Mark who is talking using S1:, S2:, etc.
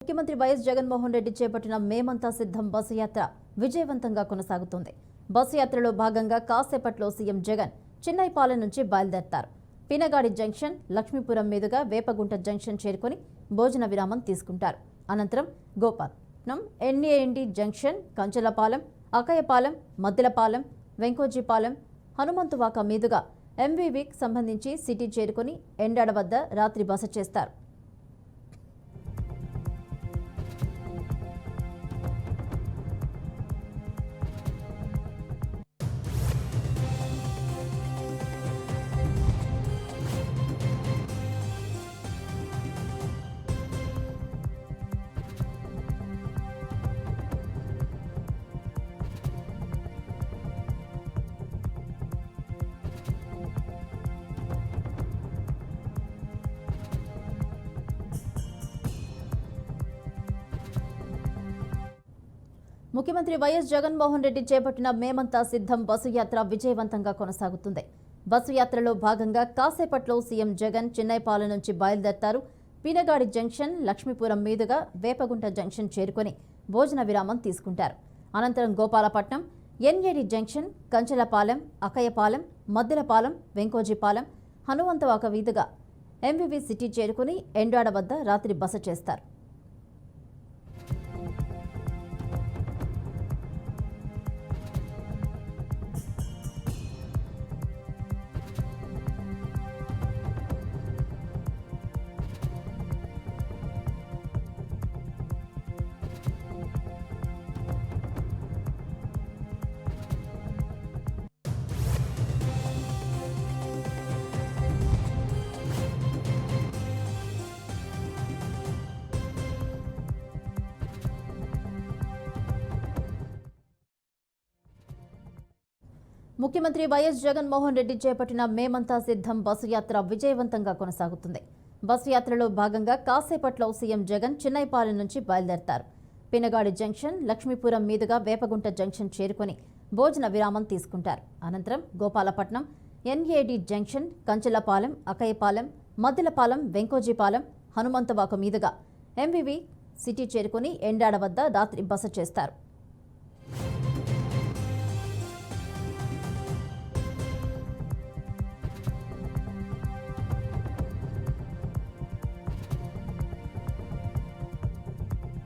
S1: ముఖ్యమంత్రి వైఎస్ జగన్మోహన్ రెడ్డి చేపట్టిన మేమంతా సిద్ధం బస్సు యాత్ర విజయవంతంగా కొనసాగుతుంది. బస్సు యాత్రలో భాగంగా కాసేపట్లో సీఎం జగన్ చిన్నైపాలెం నుంచి బయలుదేరతారు. పినగాడి జంక్షన్, లక్ష్మీపురం మీదుగా వేపగుంట జంక్షన్ చేరుకొని భోజన విరామం తీసుకుంటారు. అనంతరం గోపాల్పట్నం, ఎన్ఏఎన్డి జంక్షన్, కంచలపాలెం, అకయపాలెం, మద్దిలపాలెం, వెంకోజీపాలెం, హనుమంతువాక మీదుగా ఎంవీవీకి సంబంధించి సిటీ చేరుకొని ఎండాడ వద్ద రాత్రి బస చేస్తారు. ముఖ్యమంత్రి వైఎస్ జగన్మోహన్ రెడ్డి చేపట్టిన మేమంతా సిద్ధం బస్సు యాత్ర విజయవంతంగా కొనసాగుతుంది. బస్సు యాత్రలో భాగంగా కాసేపట్లో సీఎం జగన్ చిన్నైపాలెం నుంచి బయలుదేరతారు. పినగాడి జంక్షన్, లక్ష్మీపురం మీదుగా వేపగుంట జంక్షన్ చేరుకొని భోజన విరామం తీసుకుంటారు. అనంతరం గోపాలపట్నం, ఎన్ఏడి జంక్షన్, కంచలపాలెం, అకయపాలెం, మద్దిలపాలెం, వెంకోజీపాలెం, హనుమంతవాక వీధుగా ఎంవీవీ సిటీ చేరుకుని ఎండాడ వద్ద రాత్రి బస చేస్తారు. ముఖ్యమంత్రి వైఎస్ జగన్మోహన్ రెడ్డి చేపట్టిన మేమంతా సిద్ధం బస్సు యాత్ర విజయవంతంగా కొనసాగుతుంది. బస్సు యాత్రలో భాగంగా కాసేపట్లో సీఎం జగన్ చిన్నైపాలెం నుంచి బయలుదేరతారు. పినగాడి జంక్షన్, లక్ష్మీపురం మీదుగా వేపగుంట జంక్షన్ చేరుకొని భోజన విరామం తీసుకుంటారు. అనంతరం గోపాలపట్నం, ఎన్ఏడి జంక్షన్, కంచలపాలెం, అకయపాలెం, మద్దిలపాలెం, వెంకోజీపాలెం, హనుమంతవాక మీదుగా ఎంవీవీ సిటీ చేరుకొని ఎండాడ వద్ద రాత్రి బస చేస్తారు.